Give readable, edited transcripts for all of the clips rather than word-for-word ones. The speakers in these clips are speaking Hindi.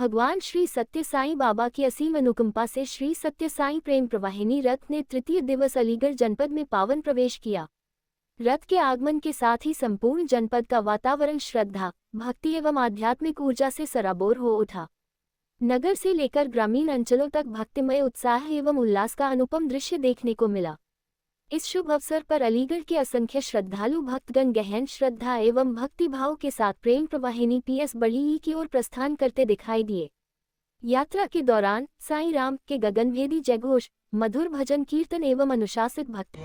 भगवान श्री सत्य साईं बाबा की असीम अनुकंपा से श्री सत्य साईं प्रेम प्रवाहिनी रथ ने तृतीय दिवस अलीगढ़ जनपद में पावन प्रवेश किया। रथ के आगमन के साथ ही संपूर्ण जनपद का वातावरण श्रद्धा, भक्ति एवं आध्यात्मिक ऊर्जा से सराबोर हो उठा। नगर से लेकर ग्रामीण अंचलों तक भक्तिमय उत्साह एवं उल्लास का अनुपम दृश्य देखने को मिला। इस शुभ अवसर पर अलीगढ़ के असंख्य श्रद्धालु भक्तगण गहन श्रद्धा एवं भक्ति भाव के साथ प्रेम प्रवाहिनी PS बड़ी की ओर प्रस्थान करते दिखाई दिए। यात्रा के दौरान साईं राम के गगनभेदी जयघोष, मधुर भजन कीर्तन एवं अनुशासित भक्ति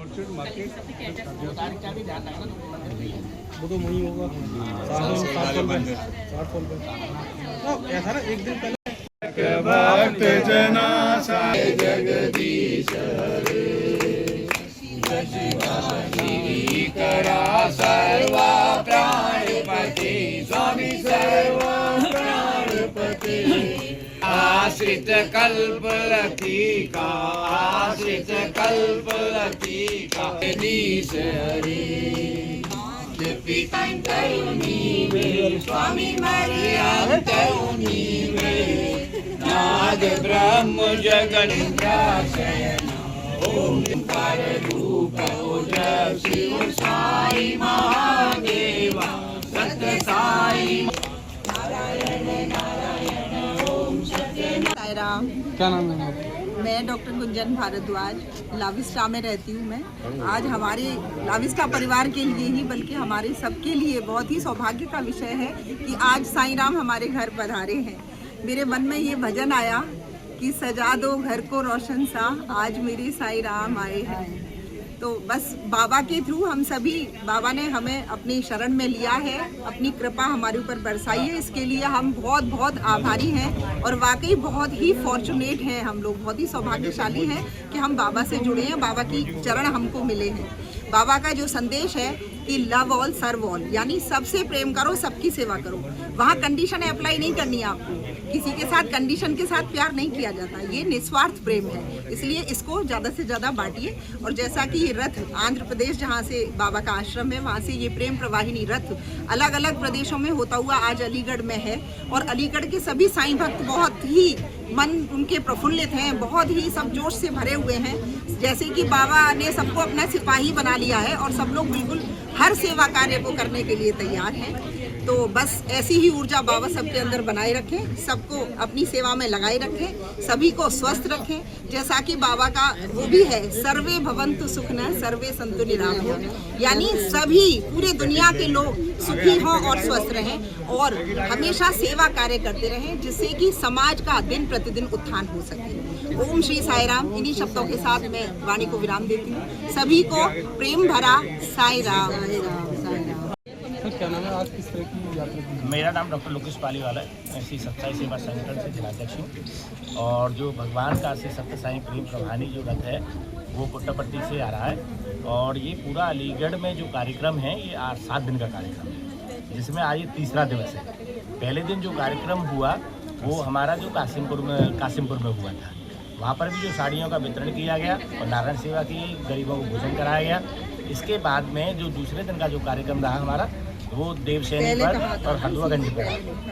भक्त जना जगदीश करा सर्वा प्राणपति स्वामी सर्वा प्राणपति आश्रित कल्प लतिका आश्रित कल्प लतिका दीश हरि करुणी में स्वामी मरियंतरुणी में नाद ब्रह्म जगन शयन ओंकार रूप ओजस शिव साई महादेवा सत्य साई नारायण नारायण ओम सत्य साई राम। क्या नाम है आपका? मैं डॉक्टर गुंजन भारद्वाज लाविस्टा में रहती हूँ। मैं आज हमारे लाविस्टा परिवार के लिए ही बल्कि हमारे सबके लिए बहुत ही सौभाग्य का विषय है कि आज साईं राम हमारे घर पधारे हैं। मेरे मन में ये भजन आया कि सजा दो घर को रोशन सा, आज मेरे साईं राम आए हैं। तो बस बाबा के थ्रू हम सभी, बाबा ने हमें अपनी शरण में लिया है, अपनी कृपा हमारे ऊपर बरसाई है, इसके लिए हम बहुत बहुत आभारी हैं और वाकई बहुत ही फॉर्चुनेट हैं। हम लोग बहुत ही सौभाग्यशाली हैं कि हम बाबा से जुड़े हैं, बाबा की चरण हमको मिले हैं। बाबा का जो संदेश है कि लव ऑल सर्व ऑल, यानी सबसे प्रेम करो, सबकी सेवा करो। वहाँ कंडीशन अप्लाई नहीं करनी है आपको, किसी के साथ कंडीशन के साथ प्यार नहीं किया जाता। ये निस्वार्थ प्रेम है, इसलिए इसको ज़्यादा से ज़्यादा बांटिए। और जैसा कि ये रथ आंध्र प्रदेश जहाँ से बाबा का आश्रम है, वहाँ से ये प्रेम प्रवाहिनी रथ अलग अलग प्रदेशों में होता हुआ आज अलीगढ़ में है। और अलीगढ़ के सभी साईं भक्त बहुत ही मन उनके प्रफुल्लित हैं, बहुत ही सब जोश से भरे हुए हैं। जैसे कि बाबा ने सबको अपना सिपाही बना लिया है और सब लोग बिल्कुल हर सेवा कार्य को करने के लिए तैयार हैं। तो बस ऐसी ही ऊर्जा बाबा सबके अंदर बनाए रखें, सबको अपनी सेवा में लगाए रखें, सभी को स्वस्थ रखें। जैसा कि बाबा का वो भी है, सर्वे भवन्तु सुखिनः सर्वे सन्तु निरामयाः, यानी सभी पूरे दुनिया के लोग सुखी हों और स्वस्थ रहें और हमेशा सेवा कार्य करते रहें, जिससे कि समाज का दिन प्रतिदिन उत्थान हो सके। ओम श्री साई राम। इन्हीं शब्दों के साथ मैं वाणी को विराम देती हूँ। सभी को प्रेम भरा साई राम। क्या नाम है? आज किस तरह की यात्रा की? मेरा नाम डॉक्टर लोकेश पालीवाला है। मैं श्री सत्य साई सेवा संगठन से जिलाध्यक्ष हूँ। और जो भगवान का श्री सत्य साई प्रेम प्रवाहिनी जो रथ है वो पुट्टपट्टी से आ रहा है। और ये पूरा अलीगढ़ में जो कार्यक्रम है ये 7 दिन का कार्यक्रम है, जिसमें आज ये तीसरा दिवस है। पहले दिन जो कार्यक्रम हुआ वो हमारा जो कासिमपुर में हुआ था। वहाँ पर भी जो साड़ियों का वितरण किया गया और नारायण सेवा की, गरीबों को भोजन कराया गया। इसके बाद में जो दूसरे दिन का जो कार्यक्रम रहा हमारा, वो देवसैनी पर और हरदुआगंज पर,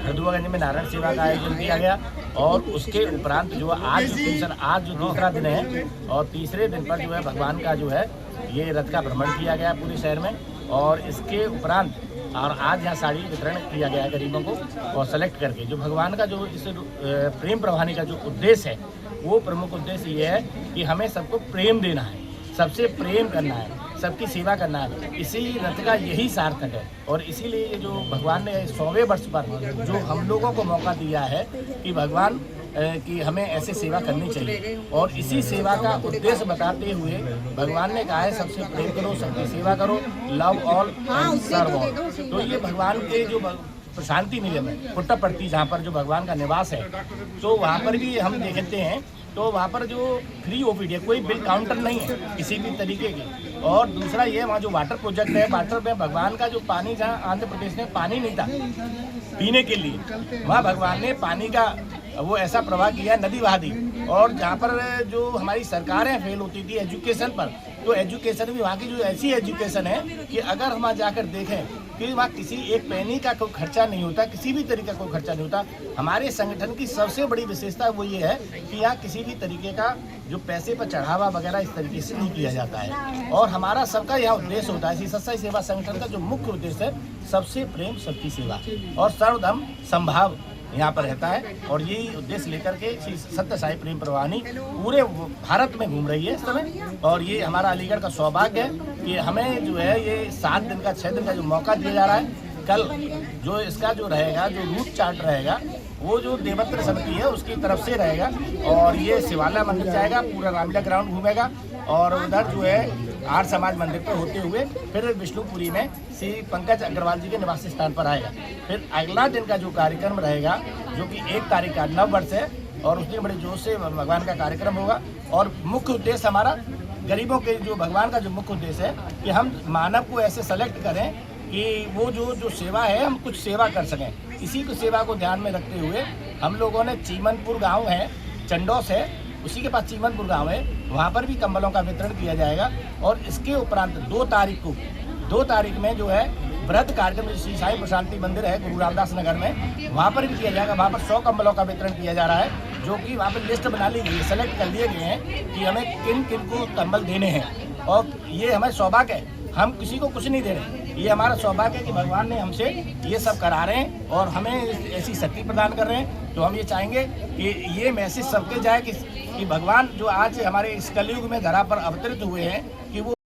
हरदुआगंज में नारायण सेवा का आयोजन किया गया। और उसके उपरांत जो आज जो दूसरा दिन है और तीसरे दिन पर जो है भगवान का जो है ये रथ का भ्रमण किया गया पूरे शहर में। और इसके उपरांत और आज यहाँ साड़ी वितरण किया गया है गरीबों को, और सेलेक्ट करके जो भगवान का जो इस प्रेम प्रवाहिनी का जो उद्देश्य है, वो प्रमुख उद्देश्य ये है कि हमें सबको प्रेम देना है, सबसे प्रेम करना है, सबकी सेवा करना है। इसी रथ का यही सार्थक है। और इसीलिए जो भगवान ने 100वें वर्ष पर जो हम लोगों को मौका दिया है कि भगवान कि हमें ऐसे सेवा करनी चाहिए, और इसी सेवा का उद्देश्य बताते हुए भगवान ने कहा है सबसे प्रेम करो, सबकी सेवा करो, love all and serve all. तो ये भगवान के जो शांति निलय है पुट्टपट्टी, जहाँ पर जो भगवान का निवास है, तो वहाँ पर भी हम देखते हैं तो वहाँ पर जो फ्री ओपीडी है, कोई बिल काउंटर नहीं है किसी भी तरीके की। और दूसरा ये वहाँ जो वाटर प्रोजेक्ट है, वाटर में भगवान का जो पानी, जहाँ आंध्र प्रदेश में पानी नहीं था पीने के लिए, वहाँ भगवान ने पानी का वो ऐसा प्रवाह किया, नदी बहा दी। और जहाँ पर जो हमारी सरकारें फेल होती थी एजुकेशन पर, तो एजुकेशन भी वहाँ की जो ऐसी एजुकेशन है कि अगर हम वहाँ जाकर देखें कि वहाँ किसी एक पैनी का कोई खर्चा नहीं होता, किसी भी तरीके का कोई खर्चा नहीं होता। हमारे संगठन की सबसे बड़ी विशेषता वो ये है कि यहाँ किसी भी तरीके का जो पैसे पर चढ़ावा वगैरह इस तरीके से नहीं किया जाता है। और हमारा सबका यहाँ उद्देश्य होता है, श्री सत्य साई सेवा संगठन का जो मुख्य उद्देश्य है, सबसे प्रेम सबकी सेवा और सर्वधर्म समभाव यहाँ पर रहता है। और यही उद्देश्य लेकर के श्री सत्य साई प्रेम प्रवाहिनी पूरे भारत में घूम रही है इस समय। और ये हमारा अलीगढ़ का सौभाग्य है कि हमें जो है ये 7 दिन का 6 दिन का जो मौका दिया जा रहा है। कल जो इसका जो रहेगा, जो रूट चार्ट रहेगा, वो जो देवत्र समिति है उसकी तरफ से रहेगा। और ये शिवाला मंदिर जाएगा, पूरा रामलीला ग्राउंड घूमेगा और उधर जो है आर्य समाज मंदिर पर होते हुए फिर विष्णुपुरी में श्री पंकज अग्रवाल जी के निवासी स्थान पर आएगा। फिर अगला दिन का जो कार्यक्रम रहेगा, जो कि 1 तारीख का नव वर्ष है, और उस दिन बड़े जोश से भगवान का कार्यक्रम होगा। और मुख्य उद्देश्य हमारा गरीबों के जो भगवान का जो मुख्य उद्देश्य है कि हम मानव को ऐसे सेलेक्ट करें कि वो जो सेवा है हम कुछ सेवा कर सकें। इसी को सेवा को ध्यान में रखते हुए हम लोगों ने चीमनपुर गांव है, चंडोस है, उसी के पास चीमनपुर गांव है, वहाँ पर भी कंबलों का वितरण किया जाएगा। और इसके उपरांत 2 तारीख में जो है व्रत कार्यक्रम श्री साई प्रशांति मंदिर है गुरु रामदास नगर में, वहाँ पर भी किया जाएगा। वहाँ पर 100 कंबलों का वितरण किया जा रहा है, जो कि वहाँ पर लिस्ट बना ली गई है, सेलेक्ट कर लिए गए हैं कि हमें किन किन को कंबल देने हैं। और ये हमें सौभाग्य है, हम किसी को कुछ नहीं दे रहे, ये हमारा सौभाग्य है कि भगवान ने हमसे ये सब करा रहे हैं और हमें ऐसी शक्ति प्रदान कर रहे हैं। तो हम ये चाहेंगे कि ये मैसेज सबके जाए कि भगवान जो आज हमारे इस कलयुग में धरा पर अवतरित हुए हैं,